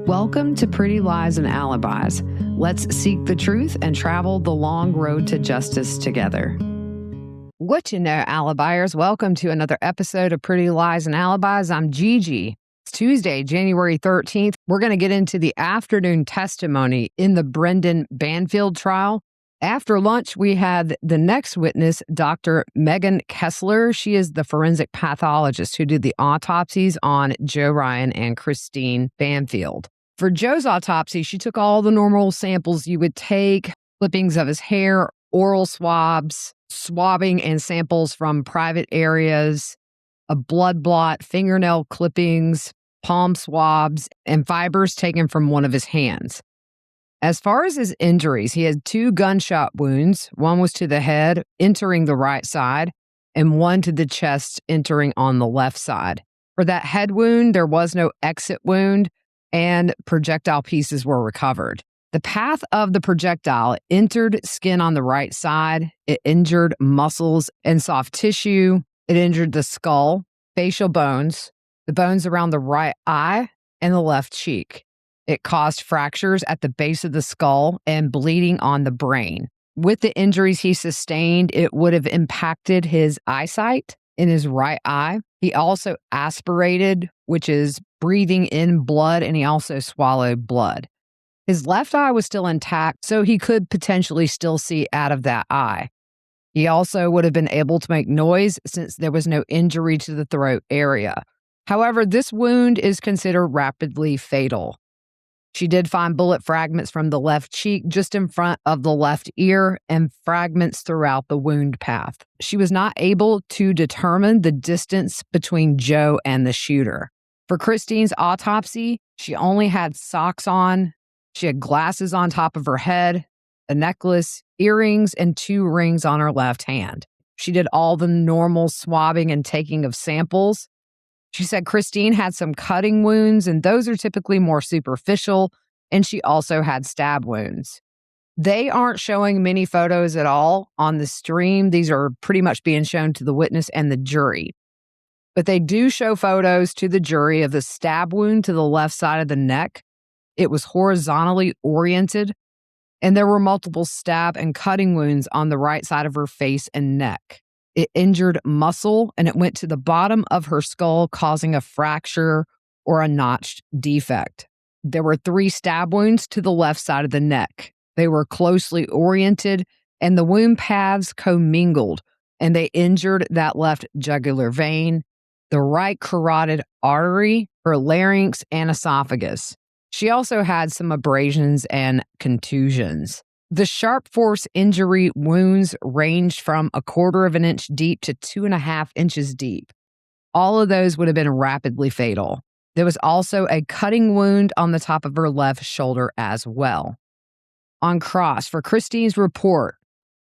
Welcome to Pretty Lies and Alibis. Let's seek the truth and travel the long road to justice together. What you know, Alibiers? Welcome to another episode of Pretty Lies and Alibis. I'm Gigi. It's Tuesday, January 13th. We're going to get into the afternoon testimony in the Brendan Banfield trial. After lunch, we had the next witness, Dr. Megan Kessler. She is the forensic pathologist who did the autopsies on Joe Ryan and Christine Banfield. For Joe's autopsy, she took all the normal samples you would take, clippings of his hair, oral swabs, swabbing and samples from private areas, a blood blot, fingernail clippings, palm swabs, and fibers taken from one of his hands. As far as his injuries, he had 2 gunshot wounds. One was to the head, entering the right side, and one to the chest, entering on the left side. For that head wound, there was no exit wound, and projectile pieces were recovered. The path of the projectile entered skin on the right side. It injured muscles and soft tissue. It injured the skull, facial bones, the bones around the right eye, and the left cheek. It caused fractures at the base of the skull and bleeding on the brain. With the injuries he sustained, it would have impacted his eyesight in his right eye. He also aspirated, which is breathing in blood, and he also swallowed blood. His left eye was still intact, so he could potentially still see out of that eye. He also would have been able to make noise since there was no injury to the throat area. However, this wound is considered rapidly fatal. She did find bullet fragments from the left cheek just in front of the left ear and fragments throughout the wound path. She was not able to determine the distance between Joe and the shooter. For Christine's autopsy, she only had socks on. She had glasses on top of her head, a necklace, earrings, and 2 rings on her left hand. She did all the normal swabbing and taking of samples. She said Christine had some cutting wounds, and those are typically more superficial, and she also had stab wounds. They aren't showing many photos at all on the stream. These are pretty much being shown to the witness and the jury. But they do show photos to the jury of the stab wound to the left side of the neck. It was horizontally oriented, and there were multiple stab and cutting wounds on the right side of her face and neck. It injured muscle, and it went to the bottom of her skull, causing a fracture or a notched defect. There were 3 stab wounds to the left side of the neck. They were closely oriented, and the wound paths commingled, and they injured that left jugular vein, the right carotid artery, her larynx, and esophagus. She also had some abrasions and contusions. The sharp force injury wounds ranged from 1/4 of an inch deep to 2.5 inches deep. All of those would have been rapidly fatal. There was also a cutting wound on the top of her left shoulder as well. On cross, for Christine's report,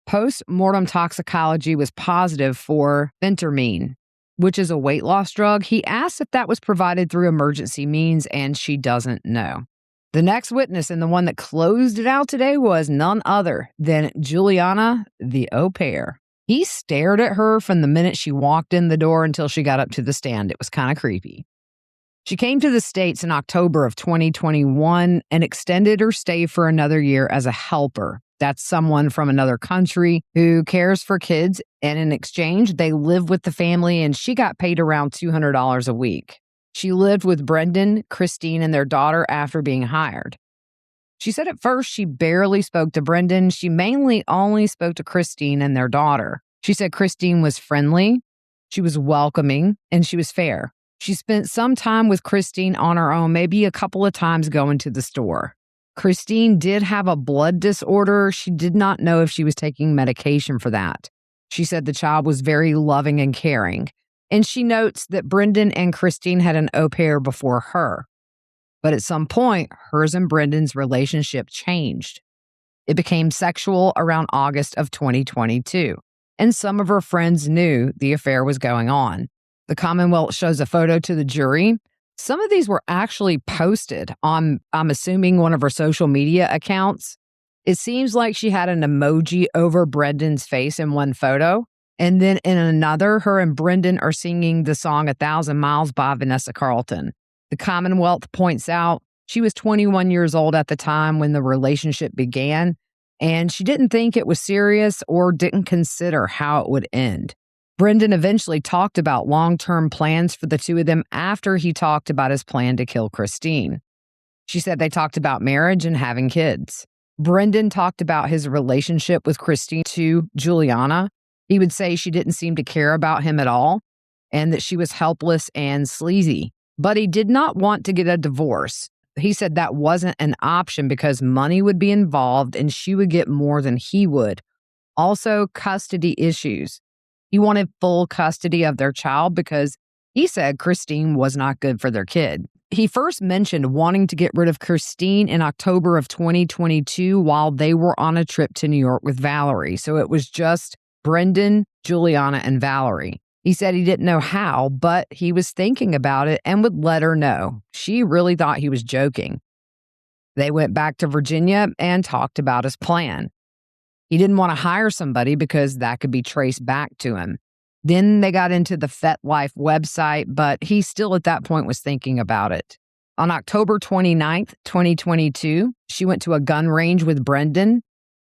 post-mortem toxicology was positive for phentermine, which is a weight loss drug. He asked if that was provided through emergency means, and she doesn't know. The next witness, and the one that closed it out today, was none other than Juliana, the au pair. He stared at her from the minute she walked in the door until she got up to the stand. It was kind of creepy. She came to the States in October of 2021 and extended her stay for another year as a helper. That's someone from another country who cares for kids, and in exchange, they live with the family, and she got paid around $200 a week. She lived with Brendan, Christine, and their daughter after being hired. She said at first she barely spoke to Brendan. She mainly only spoke to Christine and their daughter. She said Christine was friendly, she was welcoming, and she was fair. She spent some time with Christine on her own, maybe a couple of times going to the store. Christine did have a blood disorder. She did not know if she was taking medication for that. She said the child was very loving and caring. And she notes that Brendan and Christine had an au pair before her. But at some point, hers and Brendan's relationship changed. It became sexual around August of 2022, and some of her friends knew the affair was going on. The Commonwealth shows a photo to the jury. Some of these were actually posted on, I'm assuming, one of her social media accounts. It seems like she had an emoji over Brendan's face in one photo. And then in another, her and Brendan are singing the song 1,000 Miles by Vanessa Carlton. The Commonwealth points out She was 21 years old at the time when the relationship began, and she didn't think it was serious or didn't consider how it would end. Brendan eventually talked about long-term plans for the two of them after he talked about his plan to kill Christine. She said they talked about marriage and having kids. Brendan talked about his relationship with Christine to Juliana. He would say she didn't seem to care about him at all and that she was helpless and sleazy. But he did not want to get a divorce. He said that wasn't an option because money would be involved and she would get more than he would. Also, custody issues. He wanted full custody of their child because he said Christine was not good for their kid. He first mentioned wanting to get rid of Christine in October of 2022 while they were on a trip to New York with Valerie. So it was just Brendan, Juliana, and Valerie. He said he didn't know how, but he was thinking about it and would let her know. She really thought he was joking. They went back to Virginia and talked about his plan. He didn't want to hire somebody because that could be traced back to him. Then they got into the FetLife website, but he still at that point was thinking about it. On October 29th, 2022, she went to a gun range with Brendan.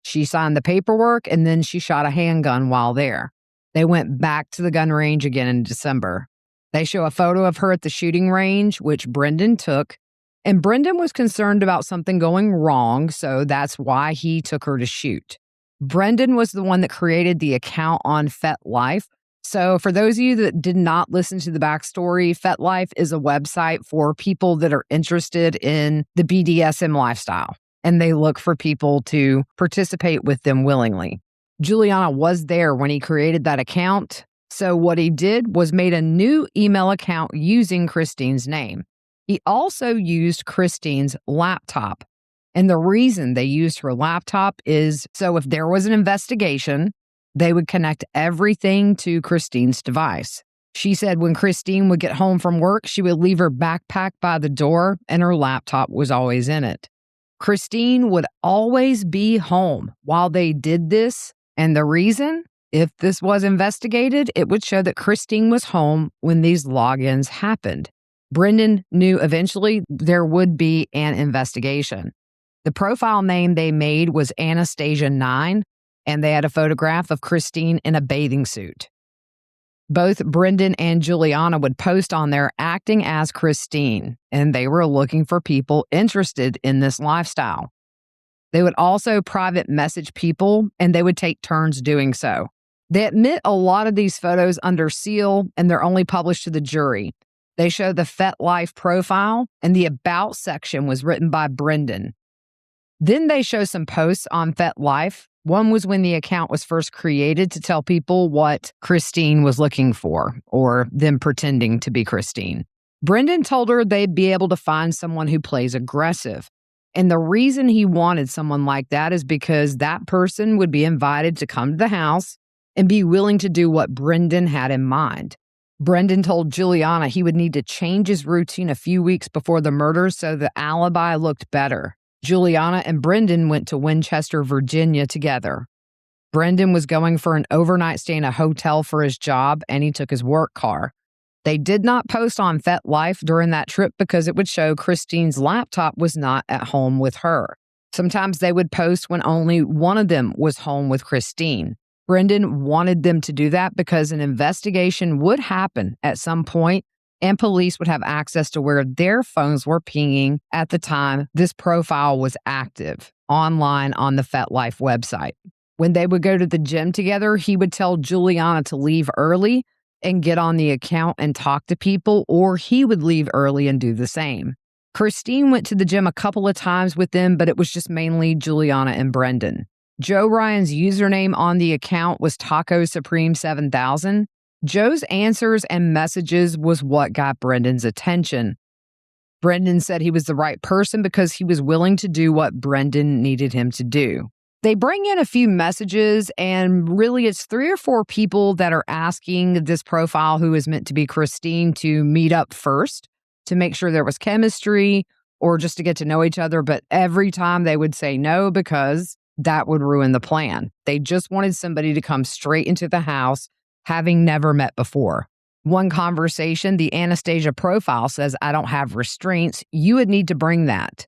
She signed the paperwork and then she shot a handgun while there. They went back to the gun range again in December. They show a photo of her at the shooting range, which Brendan took, and Brendan was concerned about something going wrong, so that's why he took her to shoot. Brendan was the one that created the account on FetLife. So for those of you that did not listen to the backstory, FetLife is a website for people that are interested in the BDSM lifestyle, and they look for people to participate with them willingly. Juliana was there when he created that account, so what he did was made a new email account using Christine's name. He also used Christine's laptop, and the reason they used her laptop is so if there was an investigation, they would connect everything to Christine's device. She said when Christine would get home from work, she would leave her backpack by the door and her laptop was always in it. Christine would always be home while they did this. And the reason, if this was investigated, it would show that Christine was home when these logins happened. Brendan knew eventually there would be an investigation. The profile name they made was Anastasia9. And they had a photograph of Christine in a bathing suit. Both Brendan and Juliana would post on there acting as Christine, and they were looking for people interested in this lifestyle. They would also private message people, and they would take turns doing so. They admit a lot of these photos under seal, and they're only published to the jury. They show the FetLife profile, and the About section was written by Brendan. Then they show some posts on FetLife. One was when the account was first created to tell people what Christine was looking for, or them pretending to be Christine. Brendan told her they'd be able to find someone who plays aggressive. And the reason he wanted someone like that is because that person would be invited to come to the house and be willing to do what Brendan had in mind. Brendan told Juliana he would need to change his routine a few weeks before the murder so the alibi looked better. Juliana and Brendan went to Winchester, Virginia together. Brendan was going for an overnight stay in a hotel for his job, and he took his work car. They did not post on FetLife during that trip because it would show Christine's laptop was not at home with her. Sometimes they would post when only one of them was home with Christine. Brendan wanted them to do that because an investigation would happen at some point, and police would have access to where their phones were pinging at the time this profile was active online on the FetLife website. When they would go to the gym together, he would tell Juliana to leave early and get on the account and talk to people, or he would leave early and do the same. Christine went to the gym a couple of times with them, but it was just mainly Juliana and Brendan. Joe Ryan's username on the account was Taco Supreme 7000. Joe's answers and messages was what got Brendan's attention. Brendan said he was the right person because he was willing to do what Brendan needed him to do. They bring in a few messages, and really it's 3 or 4 people that are asking this profile who is meant to be Christine to meet up first to make sure there was chemistry or just to get to know each other. But every time they would say no because that would ruin the plan. They just wanted somebody to come straight into the house having never met before. One conversation, the Anastasia profile says, "I don't have restraints. You would need to bring that."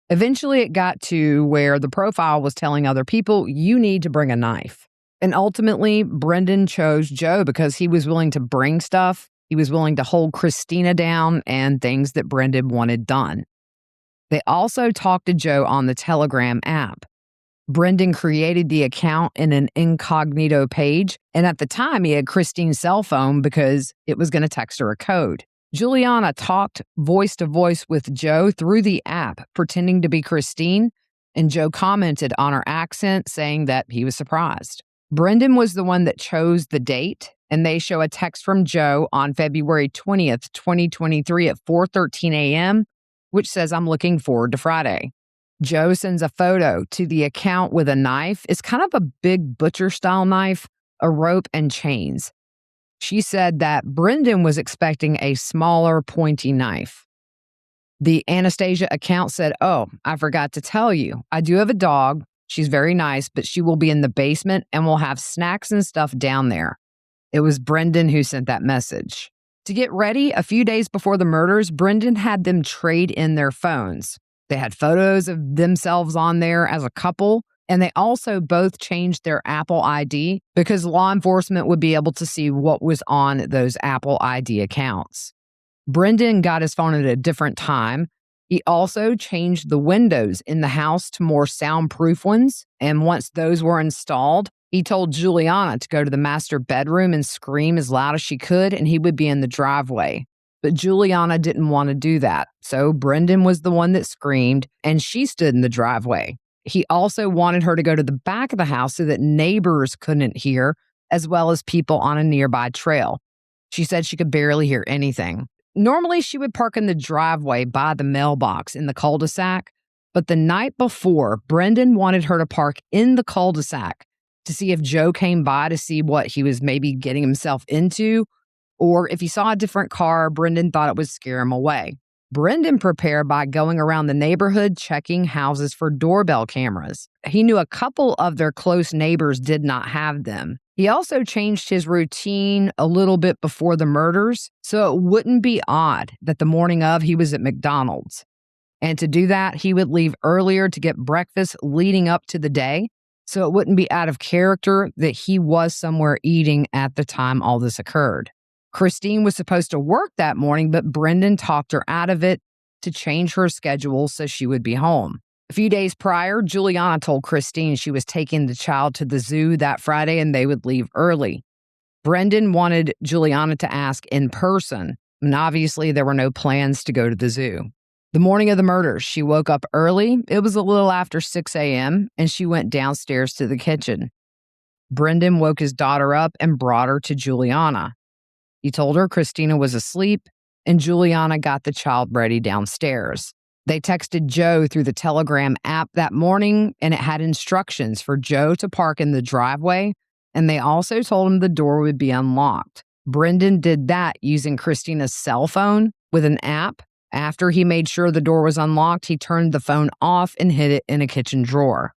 Eventually, it got to where the profile was telling other people, "You need to bring a knife." And ultimately, Brendan chose Joe because he was willing to bring stuff. He was willing to hold Christina down and things that Brendan wanted done. They also talked to Joe on the Telegram app. Brendan created the account in an incognito page, and at the time, he had Christine's cell phone because it was going to text her a code. Juliana talked voice to voice with Joe through the app, pretending to be Christine, and Joe commented on her accent, saying that he was surprised. Brendan was the one that chose the date, and they show a text from Joe on February 20th, 2023 at 4:13 a.m., which says, "I'm looking forward to Friday." Joe sends a photo to the account with a knife. It's kind of a big butcher-style knife, a rope, and chains. She said that Brendan was expecting a smaller, pointy knife. The Anastasia account said, "Oh, I forgot to tell you. I do have a dog. She's very nice, but she will be in the basement and we'll have snacks and stuff down there." It was Brendan who sent that message. To get ready, a few days before the murders, Brendan had them trade in their phones. They had photos of themselves on there as a couple, and they also both changed their Apple ID because law enforcement would be able to see what was on those Apple ID accounts. Brendan got his phone at a different time. He also changed the windows in the house to more soundproof ones, and once those were installed, he told Juliana to go to the master bedroom and scream as loud as she could, and he would be in the driveway. But Juliana didn't want to do that, so Brendan was the one that screamed, and she stood in the driveway. He also wanted her to go to the back of the house so that neighbors couldn't hear, as well as people on a nearby trail. She said she could barely hear anything. Normally, she would park in the driveway by the mailbox in the cul-de-sac, but the night before, Brendan wanted her to park in the cul-de-sac to see if Joe came by to see what he was maybe getting himself into, or if he saw a different car, Brendan thought it would scare him away. Brendan prepared by going around the neighborhood checking houses for doorbell cameras. He knew a couple of their close neighbors did not have them. He also changed his routine a little bit before the murders, so it wouldn't be odd that the morning of he was at McDonald's. And to do that, he would leave earlier to get breakfast leading up to the day, so it wouldn't be out of character that he was somewhere eating at the time all this occurred. Christine was supposed to work that morning, but Brendan talked her out of it to change her schedule so she would be home. A few days prior, Juliana told Christine she was taking the child to the zoo that Friday and they would leave early. Brendan wanted Juliana to ask in person, and obviously there were no plans to go to the zoo. The morning of the murders, she woke up early. It was a little after 6 a.m., and she went downstairs to the kitchen. Brendan woke his daughter up and brought her to Juliana. He told her Christina was asleep, and Juliana got the child ready downstairs. They texted Joe through the Telegram app that morning, and it had instructions for Joe to park in the driveway, and they also told him the door would be unlocked. Brendan did that using Christina's cell phone with an app. After he made sure the door was unlocked, he turned the phone off and hid it in a kitchen drawer.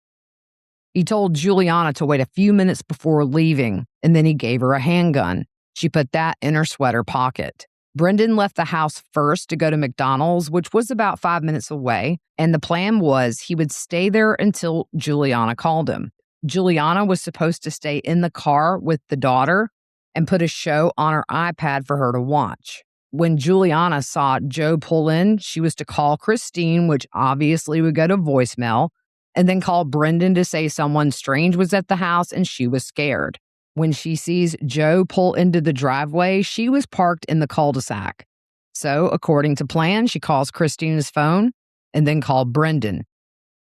He told Juliana to wait a few minutes before leaving, and then he gave her a handgun. She put that in her sweater pocket. Brendan left the house first to go to McDonald's, which was about 5 minutes away, and the plan was he would stay there until Juliana called him. Juliana was supposed to stay in the car with the daughter and put a show on her iPad for her to watch. When Juliana saw Joe pull in, she was to call Christine, which obviously would go to voicemail, and then call Brendan to say someone strange was at the house and she was scared. When she sees Joe pull into the driveway, she was parked in the cul-de-sac. So, according to plan, she calls Christina's phone and then called Brendan.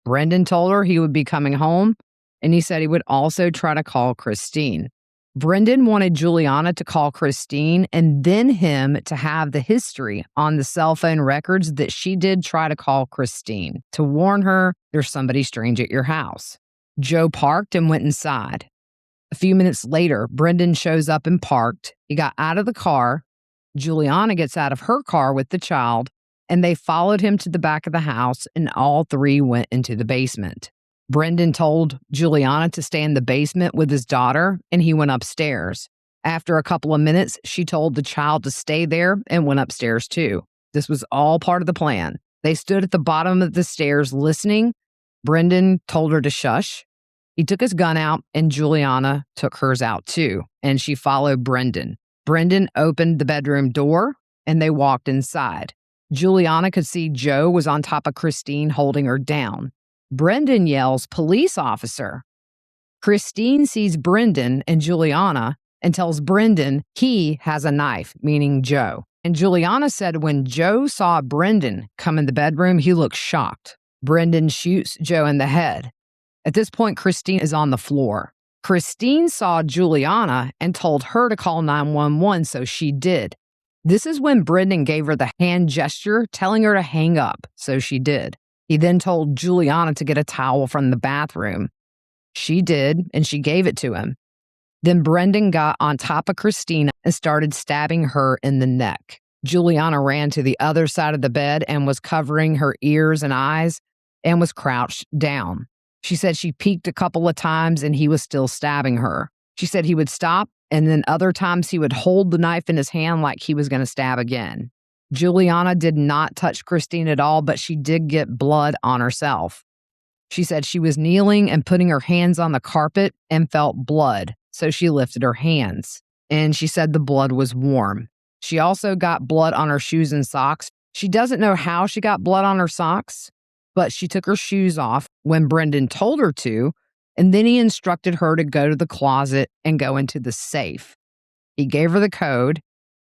Brendan told her he would be coming home, and he said he would also try to call Christine. Brendan wanted Juliana to call Christine and then him to have the history on the cell phone records that she did try to call Christine to warn her there's somebody strange at your house. Joe parked and went inside. A few minutes later, Brendan shows up and parked. He got out of the car. Juliana gets out of her car with the child, and they followed him to the back of the house, and all three went into the basement. Brendan told Juliana to stay in the basement with his daughter, and he went upstairs. After a couple of minutes, she told the child to stay there and went upstairs too. This was all part of the plan. They stood at the bottom of the stairs listening. Brendan told her to shush. He took his gun out, and Juliana took hers out too, and she followed Brendan. Brendan opened the bedroom door, and they walked inside. Juliana could see Joe was on top of Christine, holding her down. Brendan yells, "Police officer." Christine sees Brendan and Juliana and tells Brendan he has a knife, meaning Joe. And Juliana said when Joe saw Brendan come in the bedroom, he looked shocked. Brendan shoots Joe in the head. At this point, Christine is on the floor. Christine saw Juliana and told her to call 911, so she did. This is when Brendan gave her the hand gesture, telling her to hang up, so she did. He then told Juliana to get a towel from the bathroom. She did, and she gave it to him. Then Brendan got on top of Christina and started stabbing her in the neck. Juliana ran to the other side of the bed and was covering her ears and eyes and was crouched down. She said she peeked a couple of times and he was still stabbing her. She said he would stop, and then other times he would hold the knife in his hand like he was going to stab again. Juliana did not touch Christine at all, but she did get blood on herself. She said she was kneeling and putting her hands on the carpet and felt blood, so she lifted her hands. And she said the blood was warm. She also got blood on her shoes and socks. She doesn't know how she got blood on her socks, but she took her shoes off when Brendan told her to, and then he instructed her to go to the closet and go into the safe. He gave her the code,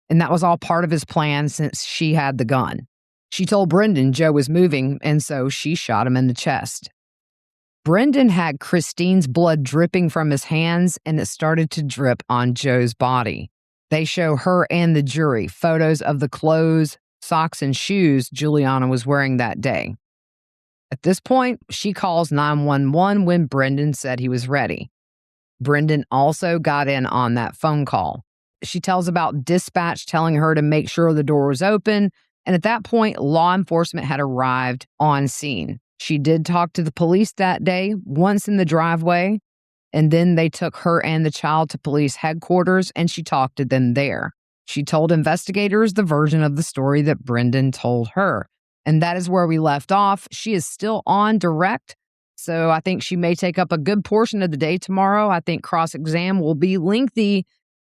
and that was all part of his plan since she had the gun. She told Brendan Joe was moving, and so she shot him in the chest. Brendan had Christine's blood dripping from his hands, and it started to drip on Joe's body. They show her and the jury photos of the clothes, socks, and shoes Juliana was wearing that day. At this point, she calls 911 when Brendan said he was ready. Brendan also got in on that phone call. She tells about dispatch telling her to make sure the door was open, and at that point, law enforcement had arrived on scene. She did talk to the police that day, once in the driveway, and then they took her and the child to police headquarters, and she talked to them there. She told investigators the version of the story that Brendan told her, and that is where we left off. She is still on direct, so I think she may take up a good portion of the day tomorrow. I think cross-exam will be lengthy,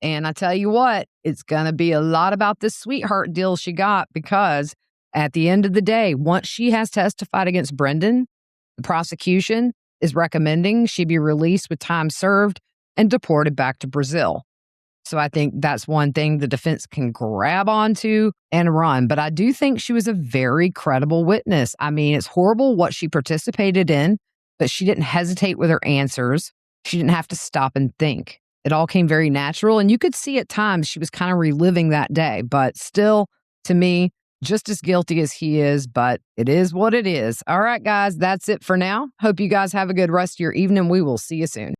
and I tell you what, it's going to be a lot about this sweetheart deal she got, because at the end of the day, once she has testified against Brendan, the prosecution is recommending she be released with time served and deported back to Brazil. So I think that's one thing the defense can grab onto and run. But I do think she was a very credible witness. I mean, it's horrible what she participated in, but she didn't hesitate with her answers. She didn't have to stop and think. It all came very natural. And you could see at times she was kind of reliving that day. But still, to me, just as guilty as he is, but it is what it is. All right, guys, that's it for now. Hope you guys have a good rest of your evening. We will see you soon.